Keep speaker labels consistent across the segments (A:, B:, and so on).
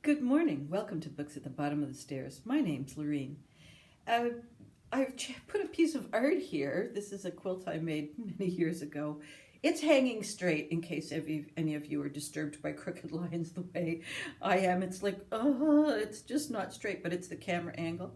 A: Good morning. Welcome to Books at the Bottom of the Stairs. My name's Lorene. I've put a piece of art here. This is a quilt I made many years ago. It's hanging straight in case any of you are disturbed by crooked lines the way I am. It's like, it's just not straight, but it's the camera angle.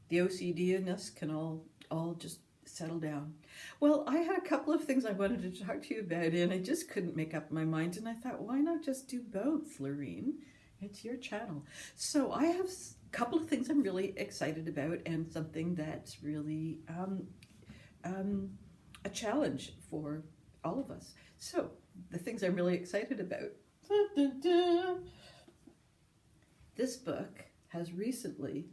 A: The OCD-ness can all just settle down. Well, I had a couple of things I wanted to talk to you about, and I just couldn't make up my mind, and I thought, why not just do both, Lorene? It's your channel. So I have a couple of things I'm really excited about, and something that's really a challenge for all of us. So the things I'm really excited about. This book has recently,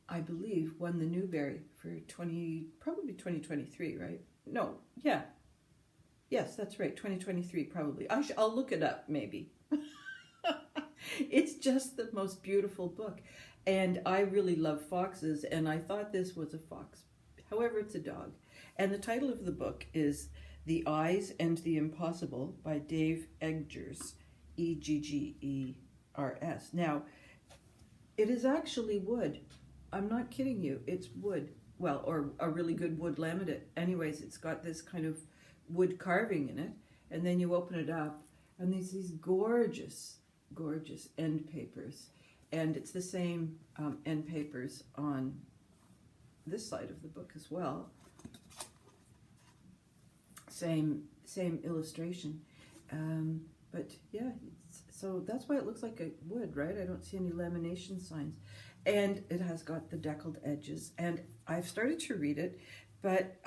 A: I believe, won the Newbery for probably 2023, right? No, yeah. Yes, that's right, 2023 probably. I'll look it up maybe. It's just the most beautiful book. And I really love foxes, and I thought this was a fox. However, it's a dog. And the title of the book is The Eyes and the Impossible by Dave Eggers, Eggers. Now, it is actually wood. I'm not kidding you, it's wood. Well, or a really good wood laminate. Anyways, it's got this kind of wood carving in it, and then you open it up, and there's these gorgeous, gorgeous end papers. And it's the same end papers on this side of the book as well. Same illustration. But yeah, so that's why it looks like a wood, right? I don't see any lamination signs. And it has got the deckled edges, and I've started to read it, but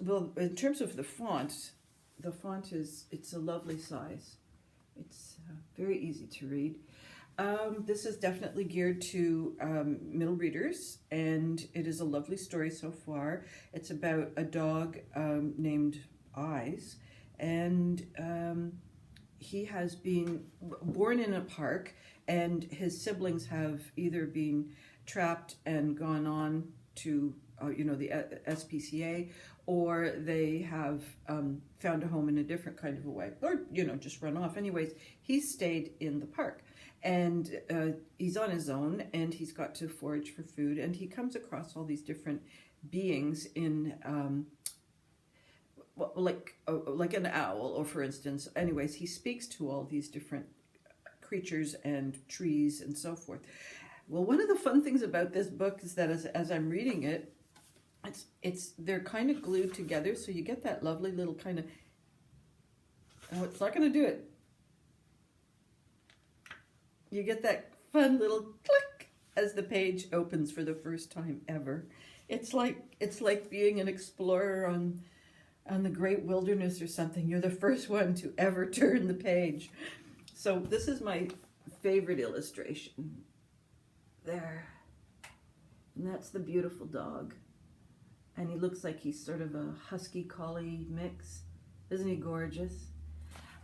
A: well, in terms of the font it's a lovely size. It's very easy to read. This is definitely geared to middle readers, and it is a lovely story so far. It's about a dog named Eyes, and he has been born in a park, and his siblings have either been trapped and gone on to the SPCA, or they have found a home in a different kind of a way, or just run off. Anyways, he stayed in the park, and he's on his own, and he's got to forage for food, and he comes across all these different beings in like an owl, or for instance. Anyways, he speaks to all these different creatures and trees and so forth. Well, one of the fun things about this book is that as I'm reading it, they're kind of glued together, so you get that lovely little kind of, it's not going to do it. You get that fun little click as the page opens for the first time ever. It's like being an explorer on the great wilderness or something. You're the first one to ever turn the page. So this is my favorite illustration. There. And that's the beautiful dog. And he looks like he's sort of a husky collie mix. Isn't he gorgeous?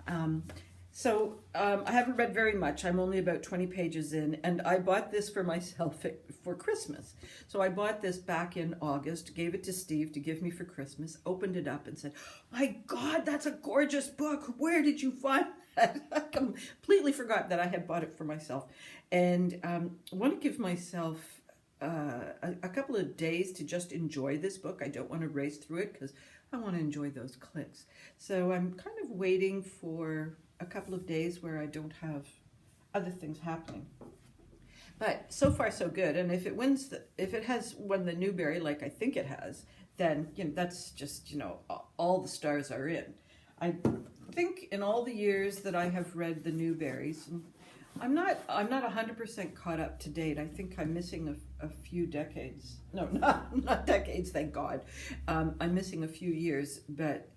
A: I haven't read very much. I'm only about 20 pages in, and I bought this for myself for Christmas. So I bought this back in August, gave it to Steve to give me for Christmas, opened it up and said, my God, that's a gorgeous book. Where did you find that? I completely forgot that I had bought it for myself. And I want to give myself a couple of days to just enjoy this book. I don't want to race through it because I want to enjoy those clicks. So I'm kind of waiting for a couple of days where I don't have other things happening. But so far so good. And if it has won the Newbery, like I think it has, then that's just all the stars are in. I think in all the years that I have read the Newberries, I'm not 100% caught up to date. I think I'm missing a few decades. No, not decades, thank God. I'm missing a few years, but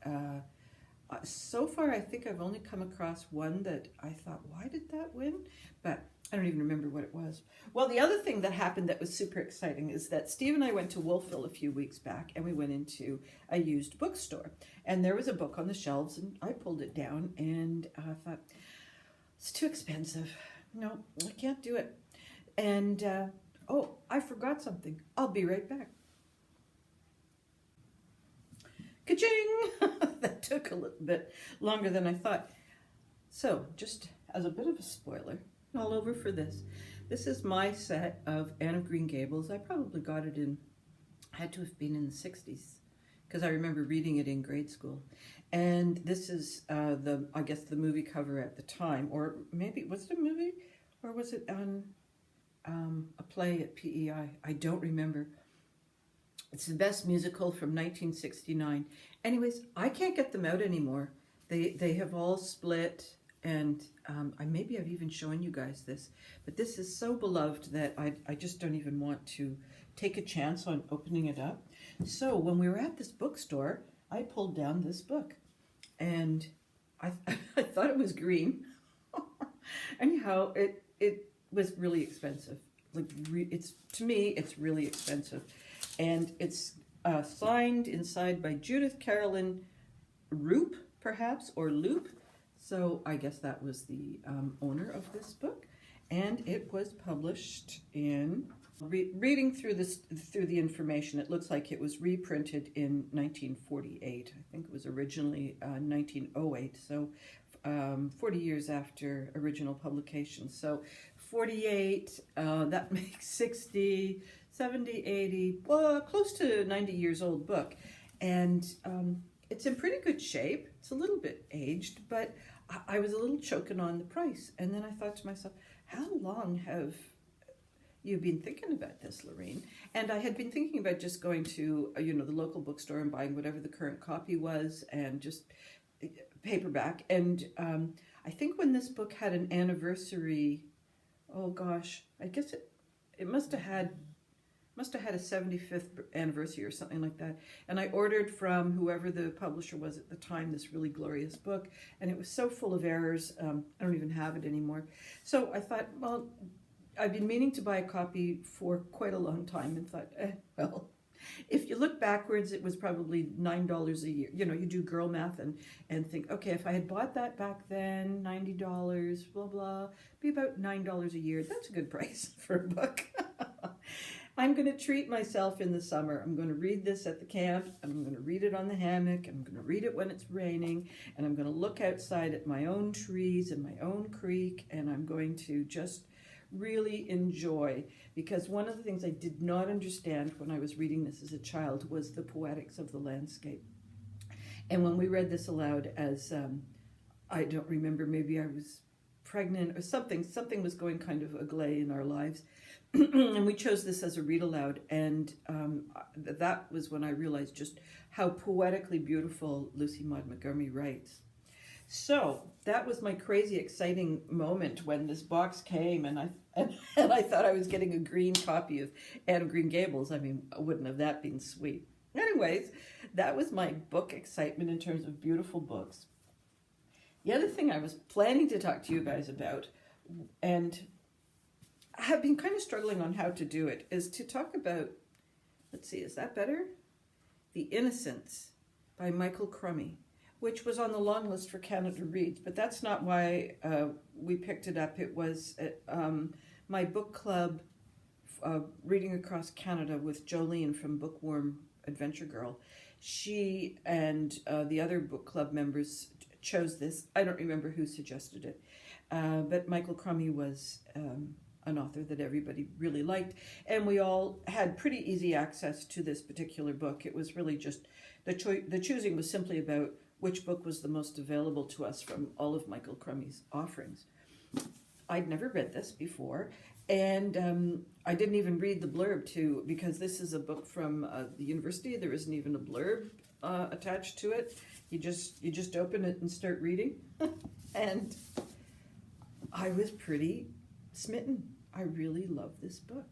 A: so far I think I've only come across one that I thought, why did that win? But I don't even remember what it was. Well, the other thing that happened that was super exciting is that Steve and I went to Wolfville a few weeks back, and we went into a used bookstore, and there was a book on the shelves, and I pulled it down, and I thought, it's too expensive. No, I can't do it. And, I forgot something. I'll be right back. Ka-ching! That took a little bit longer than I thought. So, just as a bit of a spoiler, all over for this. This is my set of Anne of Green Gables. I probably got it had to have been in the 60s, because I remember reading it in grade school. And this is I guess the movie cover at the time, or maybe, was it a movie? Or was it on a play at PEI? I don't remember. It's the best musical from 1969. Anyways, I can't get them out anymore. They have all split, and maybe I've even shown you guys this, but this is so beloved that I just don't even want to take a chance on opening it up. So when we were at this bookstore, I pulled down this book, and I thought it was green. Anyhow, it was really expensive. Like, to me, it's really expensive, and it's signed inside by Judith Carolyn Roop, perhaps, or Loop. So I guess that was the owner of this book, and it was published in. Reading through the information, it looks like it was reprinted in 1948. I think it was originally 1908. So 40 years after original publication. So 48, that makes 60, 70, 80, well, close to 90 years old book. And it's in pretty good shape. It's a little bit aged, but I was a little choking on the price. And then I thought to myself, how long have you been thinking about this, Lorraine? And I had been thinking about just going to, the local bookstore and buying whatever the current copy was, and just paperback. And I think when this book had an anniversary, oh gosh, I guess it must have had a 75th anniversary or something like that. And I ordered from whoever the publisher was at the time this really glorious book, and it was so full of errors, I don't even have it anymore. So I thought, well, I've been meaning to buy a copy for quite a long time, and thought, well, if you look backwards, it was probably $9 a year. You do girl math and think, okay, if I had bought that back then, $90, blah, blah, be about $9 a year. That's a good price for a book. I'm going to treat myself in the summer. I'm going to read this at the camp, and I'm going to read it on the hammock, and I'm going to read it when it's raining, and I'm going to look outside at my own trees and my own creek, and I'm going to just really enjoy, because one of the things I did not understand when I was reading this as a child was the poetics of the landscape. And when we read this aloud as, I don't remember, maybe I was pregnant or something was going kind of agley in our lives, and we chose this as a read aloud, and that was when I realized just how poetically beautiful Lucy Maud Montgomery writes. So that was my crazy exciting moment when this box came, and I thought I was getting a green copy of Anne of Green Gables. I mean, wouldn't have that been sweet? Anyways, that was my book excitement in terms of beautiful books. The other thing I was planning to talk to you guys about, and I have been kind of struggling on how to do it, is to talk about, let's see, is that better? The Innocence by Micheal Crummy, which was on the long list for Canada Reads, but that's not why we picked it up. It was my book club, Reading Across Canada with Jolene from Bookworm Adventure Girl. She and the other book club members chose this. I don't remember who suggested it, but Micheal Crummy was an author that everybody really liked, and we all had pretty easy access to this particular book. It was really just, the choosing was simply about which book was the most available to us from all of Micheal Crummy's offerings. I'd never read this before, and I didn't even read the blurb too, because this is a book from the university. There isn't even a blurb attached to it. You just open it and start reading, and I was pretty smitten. I really love this book.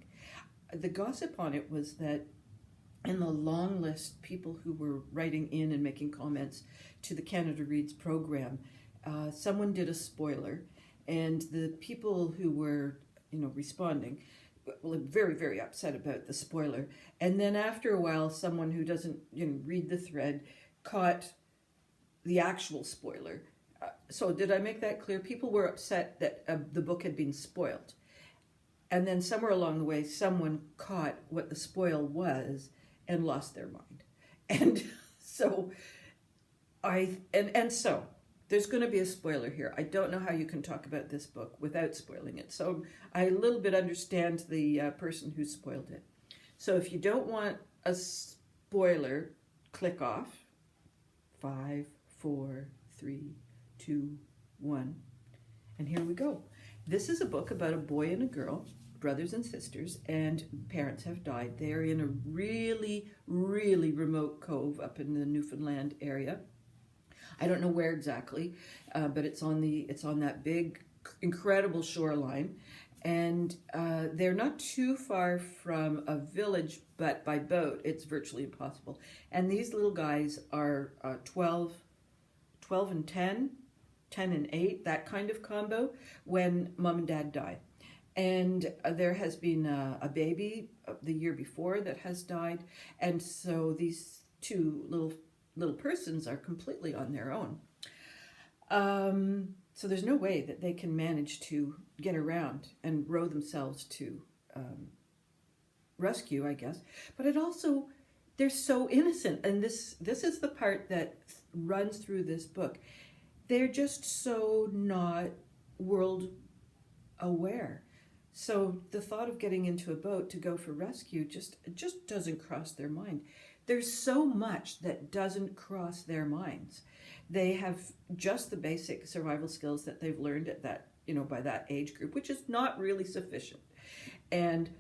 A: The gossip on it was that in the long list, people who were writing in and making comments to the Canada Reads program, someone did a spoiler, and the people who were, responding, were very, very upset about the spoiler. And then after a while, someone who doesn't, read the thread caught the actual spoiler. So did I make that clear? People were upset that the book had been spoiled. And then somewhere along the way, someone caught what the spoil was and lost their mind. And so so there's going to be a spoiler here. I don't know how you can talk about this book without spoiling it. So I a little bit understand the person who spoiled it. So if you don't want a spoiler, click off. 5, 4, 3, 2, 1. And here we go. This is a book about a boy and a girl, brothers and sisters, and parents have died. They're in a really, really remote cove up in the Newfoundland area. I don't know where exactly, but it's on that big, incredible shoreline, and they're not too far from a village, but by boat it's virtually impossible. And these little guys are 12 and 10 and 8, that kind of combo, when mom and dad die. And there has been a baby the year before that has died, and so these two little persons are completely on their own. So there's no way that they can manage to get around and row themselves to rescue, I guess. But it also, they're so innocent, and this is the part that runs through this book. They're just so not world aware. So the thought of getting into a boat to go for rescue just doesn't cross their mind. There's so much that doesn't cross their minds. They have just the basic survival skills that they've learned at that, by that age group, which is not really sufficient. And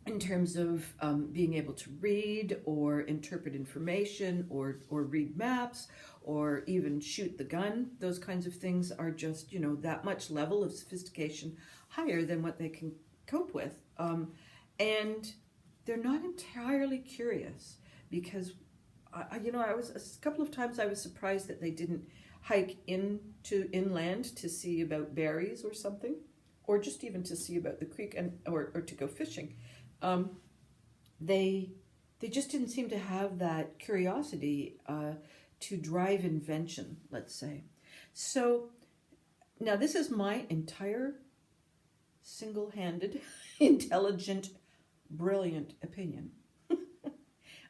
A: in terms of being able to read or interpret information or read maps or even shoot the gun, those kinds of things are just, that much level of sophistication higher than what they can cope with. And they're not entirely curious, because I was a couple of times I was surprised that they didn't hike into inland to see about berries or something, or just even to see about the creek or to go fishing. They just didn't seem to have that curiosity to drive invention, let's say. So now this is my entire single-handed, intelligent, brilliant opinion.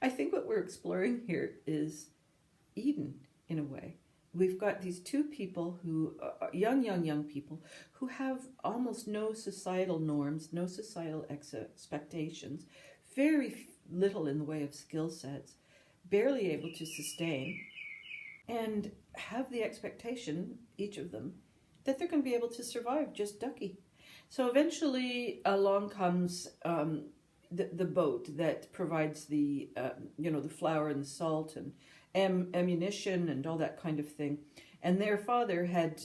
A: I think what we're exploring here is Eden, in a way. We've got these two people who, young people, who have almost no societal norms, no societal expectations, very little in the way of skill sets, barely able to sustain, and have the expectation, each of them, that they're going to be able to survive just ducky. So eventually along comes the boat that provides the the flour and the salt and ammunition and all that kind of thing. And their father had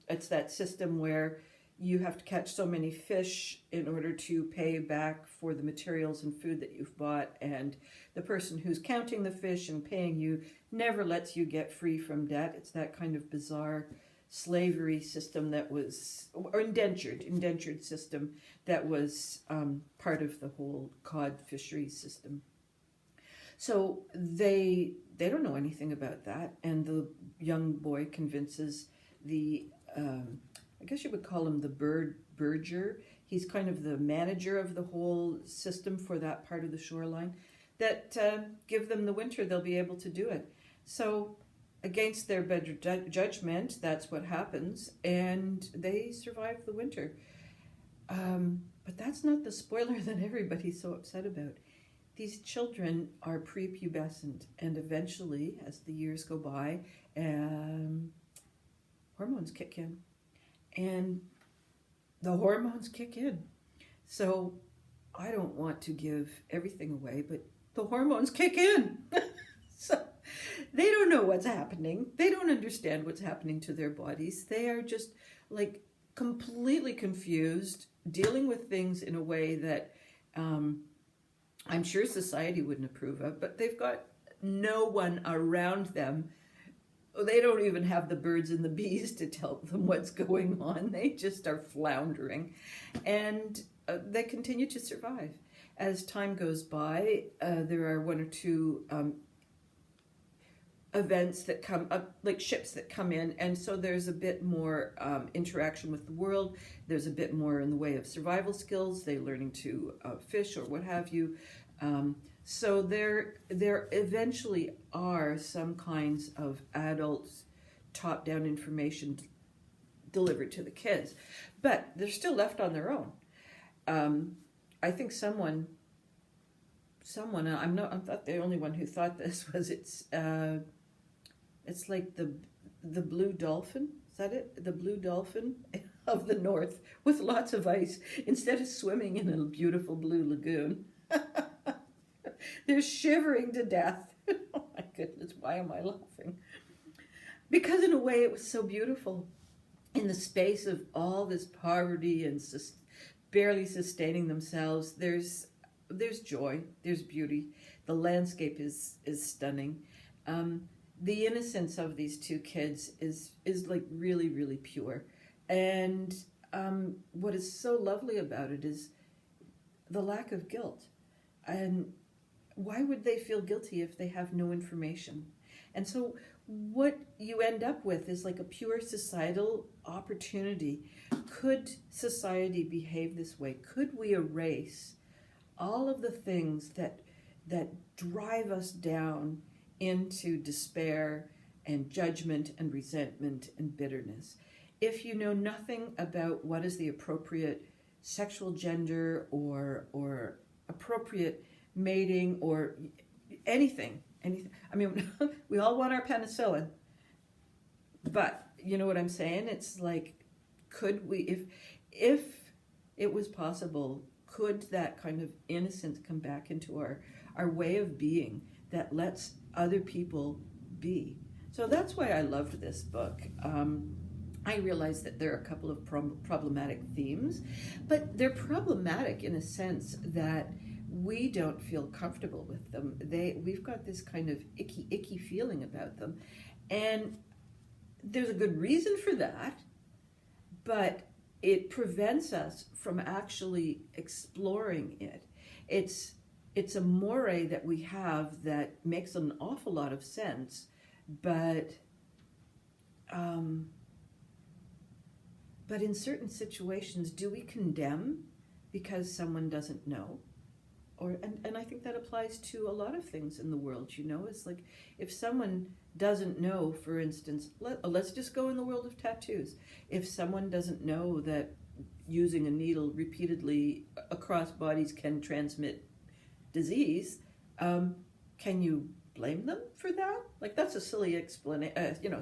A: it's that system where you have to catch so many fish in order to pay back for the materials and food that you've bought, and the person who's counting the fish and paying you never lets you get free from debt. It's that kind of bizarre slavery system that was, or indentured system that was part of the whole cod fishery system. So they don't know anything about that, and the young boy convinces the I guess you would call him the burger. He's kind of the manager of the whole system for that part of the shoreline, that give them the winter, they'll be able to do it. So against their better judgment, that's what happens, and they survive the winter. But that's not the spoiler that everybody's so upset about. These children are prepubescent, and eventually, as the years go by, hormones kick in. And the hormones kick in. So I don't want to give everything away, but the hormones kick in. So they don't know what's happening. They don't understand what's happening to their bodies. They are just like completely confused, dealing with things in a way that I'm sure society wouldn't approve of, but they've got no one around them. They don't even have the birds and the bees to tell them what's going on. They just are floundering, and they continue to survive. As time goes by, there are one or two events that come up, like ships that come in, and so there's a bit more interaction with the world. There's a bit more in the way of survival skills. They're learning to fish or what have you. So there eventually are some kinds of adult top-down information delivered to the kids, but they're still left on their own. I think someone, I'm not the only one who thought this, was it's like the blue dolphin. Is that it? The blue dolphin of the north with lots of ice. Instead of swimming in a beautiful blue lagoon, they're shivering to death. Oh my goodness, why am I laughing? Because in a way it was so beautiful. In the space of all this poverty and barely sustaining themselves, there's joy, there's beauty. The landscape is stunning. The innocence of these two kids is like really, really pure. And what is so lovely about it is the lack of guilt. And why would they feel guilty if they have no information? And so what you end up with is like a pure societal opportunity. Could society behave this way? Could we erase all of the things that drive us down into despair and judgment and resentment and bitterness? If you know nothing about what is the appropriate sexual gender or appropriate mating or anything. I mean, we all want our penicillin, but you know what I'm saying? It's like, could we, if it was possible, could that kind of innocence come back into our way of being that lets other people be? So that's why I loved this book. I realize that there are a couple of problematic themes, but they're problematic in a sense that we don't feel comfortable with them. We've got this kind of icky feeling about them, and there's a good reason for that, but it prevents us from actually exploring it. It's a moray that we have that makes an awful lot of sense, but in certain situations, do we condemn because someone doesn't know? And I think that applies to a lot of things in the world, you know. It's like if someone doesn't know, for instance, let's just go in the world of tattoos. If someone doesn't know that using a needle repeatedly across bodies can transmit disease, can you blame them for that? Like, that's a silly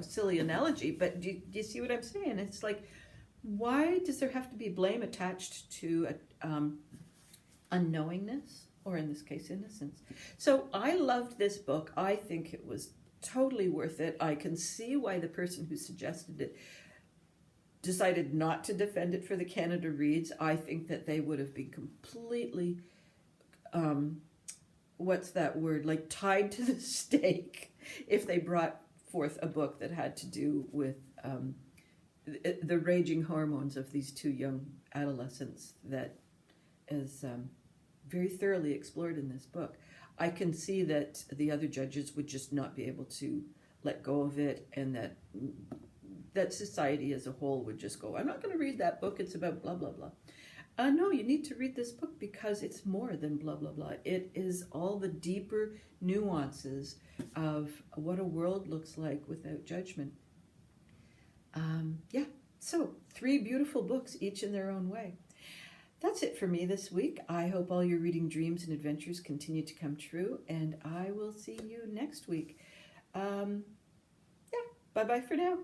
A: silly analogy, but do you see what I'm saying? It's like, why does there have to be blame attached to unknowingness, or in this case, innocence? So I loved this book. I think it was totally worth it. I can see why the person who suggested it decided not to defend it for the Canada Reads. I think that they would have been completely, what's that word, like tied to the stake if they brought forth a book that had to do with the raging hormones of these two young adolescents that is very thoroughly explored in this book. I can see that the other judges would just not be able to let go of it, and that society as a whole would just go, I'm not going to read that book, it's about blah, blah, blah. No, you need to read this book because it's more than blah, blah, blah. It is all the deeper nuances of what a world looks like without judgment. So 3 beautiful books, each in their own way. That's it for me this week. I hope all your reading dreams and adventures continue to come true, and I will see you next week. Bye-bye for now.